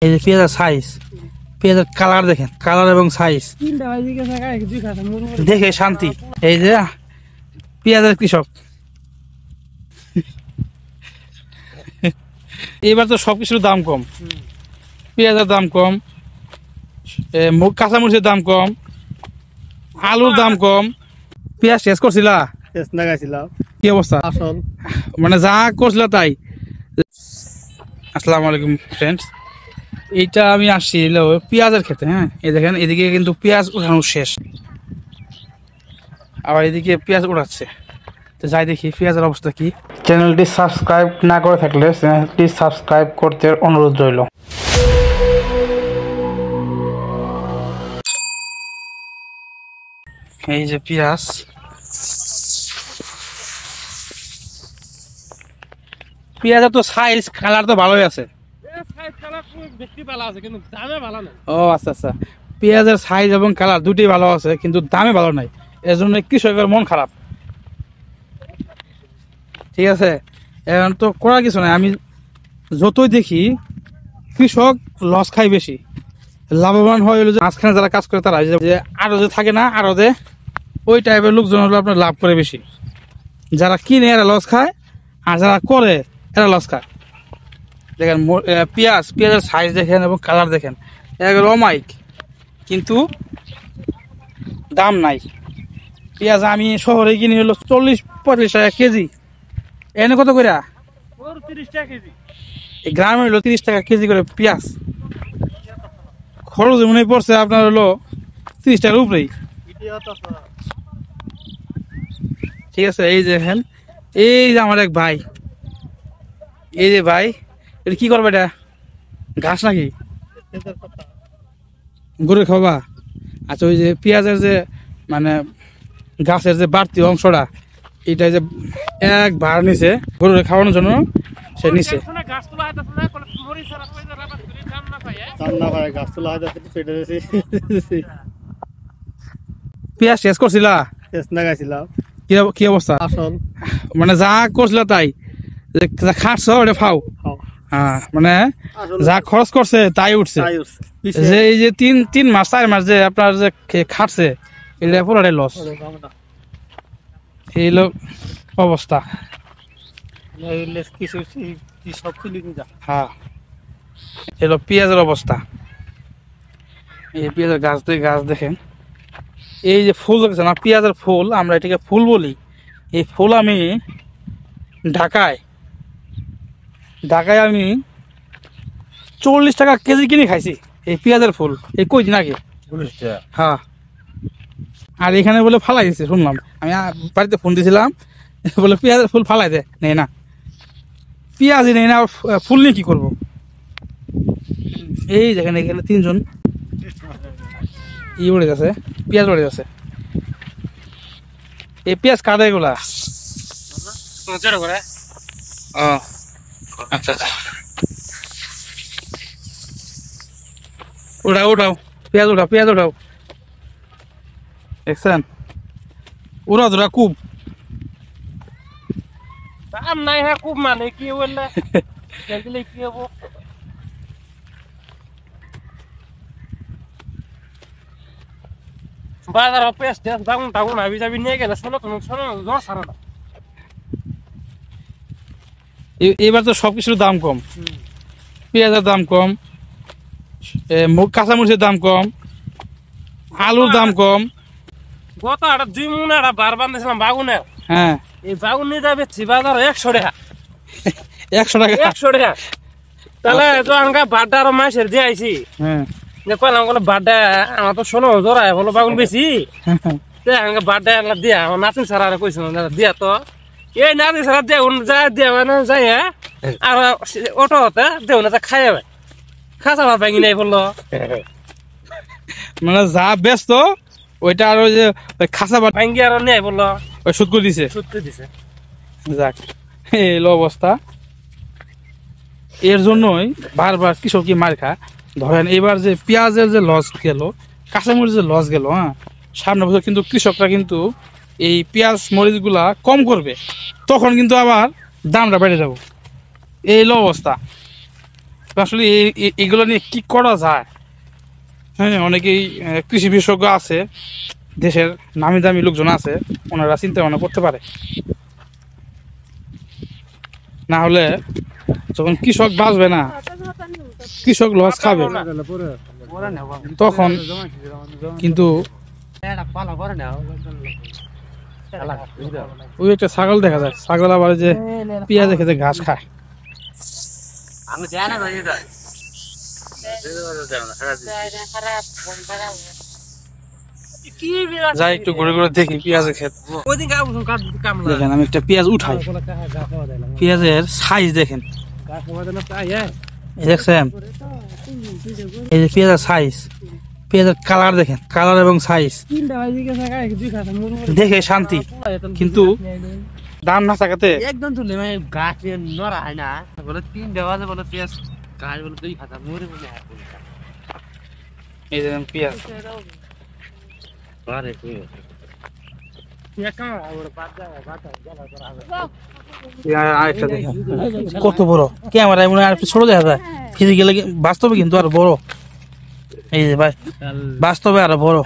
এই যে পেঁয়াজের সাইজ, পেঁয়াজের কালার দেখেন, কালার এবং সাইজ দেখে শান্তি। এই যে পেঁয়াজের কৃষক, এবার তো সবকিছুর দাম কম, পেঁয়াজের দাম কম, কাঁচামরিচের দাম কম, আলুর দাম কম। পেঁয়াজ শেষ করছিলা, কি অবস্থা? মানে যা করছিল তাই। আসসালামু আলাইকুম ফ্রেন্ডস, এইটা আমি আসছি পেঁয়াজের খেতে। হ্যাঁ, এই দেখেন এদিকে কিন্তু পেঁয়াজ উঠানো শেষ, আবার এদিকে পেঁয়াজ উঠাচ্ছে। তো যাই দেখি পেঁয়াজের অবস্থা কি। চ্যানেলটি সাবস্ক্রাইব না করে থাকলে চ্যানেলটি সাবস্ক্রাইব করতে অনুরোধ রইল। এই যে পেঁয়াজ, পেঁয়াজের তো সাইজ কালার তো ভালোই আছে। ও আচ্ছা আচ্ছা, পেঁয়াজের সাইজ এবং কালার দুটোই ভালো আছে, কিন্তু দামে ভালো নাই। এর জন্য কৃষকের মন খারাপ। ঠিক আছে, এখন তো করার কিছু নাই। আমি যতই দেখি কৃষক লস খায় বেশি, লাভবান হয় হলো যে মাঝখানে যারা কাজ করে তারা। যে আরো যে থাকে না, আরো যে ওই টাইপের লোকজন হলো আপনার লাভ করে বেশি। যারা কিনে এরা লস খায়, আর যারা করে এরা লস খায়। দেখেন পেঁয়াজের সাইজ দেখেন এবং কালার দেখেন, এগুলো অমাইক, কিন্তু দাম নাই। পেঁয়াজ আমি শহরে কিনে হলো 40-45 টাকা কেজি। এনে কত করে? 30 টাকা কেজি। এই গ্রামে হলো 30 টাকা কেজি করে পেঁয়াজ। খরচ মনে পড়ছে আপনার হলো 30 টাকার উপরেই। ঠিক আছে, এই দেখেন, এই যে আমার এক ভাই, এই যে ভাই, এটা কি করবে? এটা ঘাস নাকি গরু খাওয়া? আচ্ছা, ওই যে পেঁয়াজের যে মানে গাছের যে বাড়তি অংশটা, এটা যে এক ভার নিছে গরুরে খাওয়ানোর জন্য, সে নিছে। পেঁয়াজ শেষ করছিলা, কি অবস্থা? মানে যা করছিল তাই, যা খাটছ ওটা ফাও। হ্যাঁ, মানে যা খরচ করছে তাই উঠছে। যে এই যে 3-4 মাস যে আপনার যে খাটছে, এটা পুরোটাই লস। এই লোক অবস্থা। হ্যাঁ, এলো পেঁয়াজের অবস্থা। এই পেঁয়াজের গাছ দেখেন, এই যে ফুল দেখছেন না, পেঁয়াজের ফুল, আমরা এটাকে ফুল বলি। এই ফুল আমি ঢাকায় আমি 40 টাকা কেজি কিনে খাইছি এই পেঁয়াজের ফুল, এই কয়দিন আগে। হ্যাঁ, আর এখানে বলে ফালাই দিচ্ছে শুনলাম। আমি বাড়িতে ফোন দিয়েছিলাম, বলে পেঁয়াজের ফুল ফালাই দে, নেই না, পেঁয়াজই নেই না, ফুল নিয়ে কি করবো? এই দেখেন এখানে 3জন উড়ে গেছে, পেঁয়াজ উড়ে গেছে। এই পেঁয়াজ কাটে এগুলা। আচ্ছা আচ্ছা, উঠাও পেঁয়াজ উঠাও। দেখছেন ধরা খুব দাম নাই। হ্যাঁ, খুব মানে কি বললে কি হবো? বাজার দাগুন হাবি যাবি নিয়ে গেলে এবার তো সবকিছুর দাম কম, পেঁয়াজের দাম কম, কাঁচামরিচের দাম কম, আলুর দাম কম। গত 2 মন বার বান্ধিছিলাম বাগুনের। হ্যাঁ, এই বাগুন নিয়ে যাবে বাজার 100 টাকা। 100 টাকা। তাহলে বাড্ডা আরো মাসের দিয়ে আইসি। হ্যাঁ, কইলাম বলে বাড্ডা আমার তো 16 জোড়ায় বলো বাগুন বেশি। বাড্ডা দিয়া আমার নাতিন সারা কইছিল দিয়া, তো এই নাতিন সারা দিয়া মানে যাই। হ্যাঁ, আর অটো হতে দেও না, খাই খাঁচা ভাত ভাঙি নাই বললো। মানে যা ব্যস্ত ওইটা আর ওই যে খাঁচা ভাত ভাঙ্গি আর নেই বললো, ওই সুদ করে দিছে। যাক, এই অবস্থা। এর জন্যই বারবার কৃষক কি মার খা। ধরেন এবার যে পেঁয়াজের যে লস গেল, কাঁচামরিচ যে লস গেল, হ্যাঁ, সামনে বছর কিন্তু কৃষকরা কিন্তু এই পেঁয়াজ মরিচ গুলা কম করবে, তখন কিন্তু আবার দামটা বেড়ে যাব। এই অবস্থা। আসলে এগুলো নিয়ে কি করা যায়। হ্যাঁ, অনেকেই কৃষি বিশেষজ্ঞ আছে, দেশের নামি দামি লোকজন আছে, ওনারা চিন্তা ভাবনা করতে পারে। না হলে যখন কৃষক বাঁচবে না, কৃষক লস খাবে, তখন কিন্তু ওই একটা ছাগল দেখা যায়, ছাগল আবার যে পেঁয়াজে খেতে ঘাস খায়। যাই একটু ঘুরে ঘুরে দেখি পেঁয়াজের ক্ষেত। দেখেন আমি একটা পেঁয়াজ উঠাই, পেঁয়াজের সাইজ দেখেন, দেখছেন এই যে পেঁয়াজের সাইজ, পেঁয়াজের কালার দেখেন, কালার এবং সাইজ দেখে শান্তি। কিন্তু দাম না থাকাতে একদম তুলে মানে গাছ নড়া হয় না বলে 3 দেওয়া আছে বলে পেঁয়াজ গাছ বলে 2 খাতা মরে মরে এই যে পেঁয়াজ আরে তুই আরেকটা দেখেন কত বড়, ক্যামেরায় মনে হয় আর ছোট দেখা যায়, ফিজিক্যালি বাস্তবে কিন্তু আর বড়। এই যে ভাই বাস্তবে আরো বড়।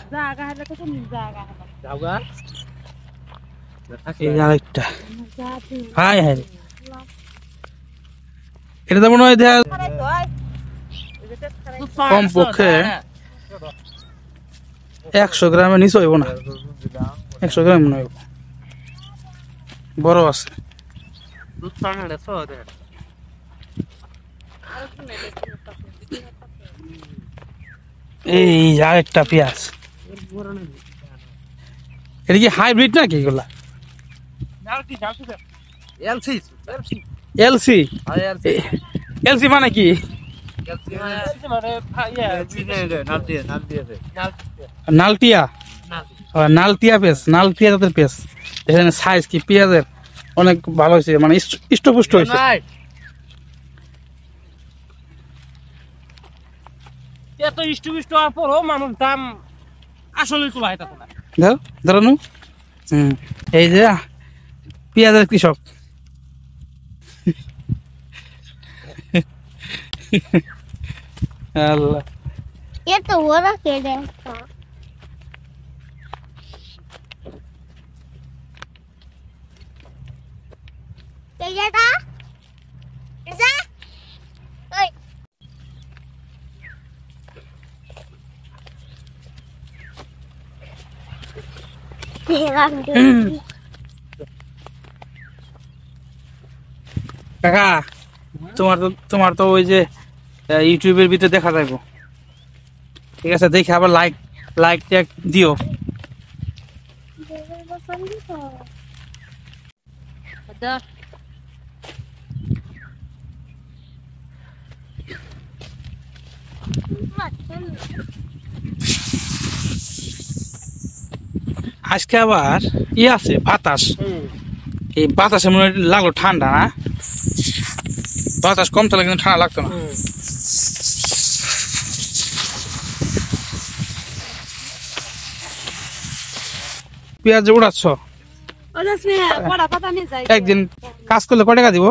এই যে আরেকটা, হাই হাই, এটা তো মনে হয় কমপক্ষে 100 গ্রামের নিচে হইব না, 100 গ্রাম মনে হইব, বড় আছে। এই আরেকটা পেঁয়াজ, এটা কি হাইব্রিড নাকি এগুলা? এলসি, এলসি মানে কি? নালটিয়া, নালটিয়া পেঁয়াজ, নালটিয়া জাতের পেঁয়াজ। এখানে সাইজ কি পেঁয়াজের অনেক ভালো হয়েছে, মানে ইষ্টপুষ্ট হয়েছে। এত ইষ্টপুষ্ট হওয়ার পরও মানুষ দাম আসলে তোলা এটা না। ধরো এই যে পেঁয়াজের কৃষক, আল্লাহ এতো বড় কেটে এটা এটা ওই কাকা, তোমার তো ওই যে ইউটিউবের ভিতরে দেখা যাইব, ঠিক আছে? দেখে আবার লাইক ট্যাগ দিও। আজকে আবার আছে বাতাস, এই বাতাসে মনে হয় লাগলো ঠান্ডা, না বাতাস কম থাকলে কিন্তু ঠান্ডা লাগতো না। পেঁয়াজ যে উড়াচ্ছ, একদিন কাজ করলে কয় টাকা দিব?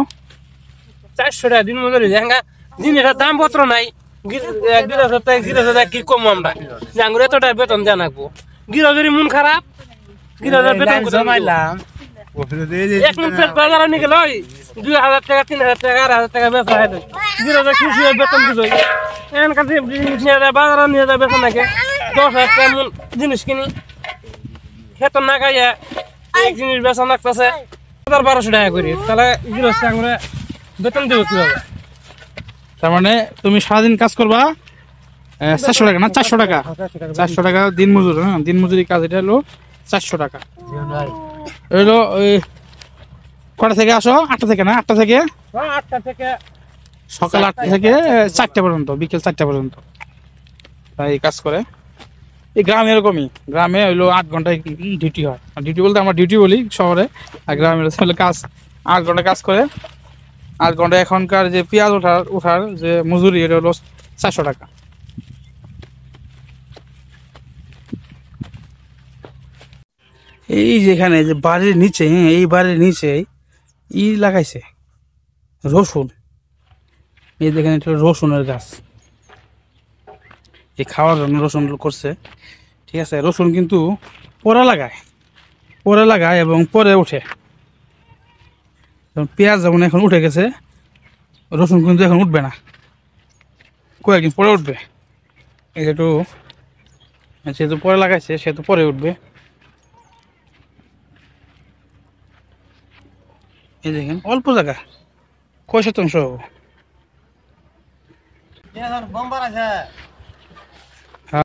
400 টাকা দিন মজুরি। জিনিসের দাম পত্র নাই, কি কম আমরা জাঙ্গুর এত টাকা বেতন দেওয়া লাগবো। গিরোজের মন খারাপ, গিরোজের বেতন জমাইলাম, এক মন পেট বাজারে নিয়ে গেল 2000 টাকা 3000 টাকা 8000 টাকা বেচা হয়। গিরোজের কৃষি বেতন কিছু এখান কাছে জিনিস নিয়ে যায় বাজারে নিয়ে যায় বেতন নাকি 10,000 টাকা মন জিনিস কিনি, খেত না খাইয়া এক জিনিস বেচা লাগতেছে 1200 টাকা করি, তাহলে গিরোজ আমরা বেতন দেবো কিভাবে? তার মানে তুমি সারাদিন কাজ করবা 400 টাকা, না 400 টাকা, 400 টাকা দিন মজুর। হ্যাঁ, দিন মজুরি কাজ, এটা হলো 400 টাকা। হলো ওই কটা থেকে আসো? 8টা থেকে, না 8টা থেকে, 8টা থেকে সকাল 8টা থেকে 4টা পর্যন্ত, বিকেল 4টা পর্যন্ত তাই কাজ করে। এই গ্রামে এরকমই, গ্রামে হইলো 8 ঘন্টায় ডিউটি হয়। ডিউটি বলতে আমরা ডিউটি বলি শহরে, আর গ্রামে হলে কাজ 8 ঘন্টা কাজ করে। 8 ঘন্টা এখনকার যে পেঁয়াজ ওঠার যে মজুরি, এটা হলো 400 টাকা। এই যেখানে যে বাড়ির নিচে, হ্যাঁ এই বাড়ির নিচে ই লাগাইছে রসুন, এই দেখেন এটা রসুনের গাছ, এই খাওয়ার জন্য রসুন করছে। ঠিক আছে, রসুন কিন্তু পরে লাগায় এবং পরে উঠে। যেমন পেঁয়াজ যেমন এখন উঠে গেছে, রসুন কিন্তু এখন উঠবে না, কয়েকদিন পরে উঠবে। যেহেতু যেহেতু পরে লাগাইছে সেহেতু পরে উঠবে। এই দেখেন অল্প জায়গা, কয় শতাংশ হবো। বোম্বার আছে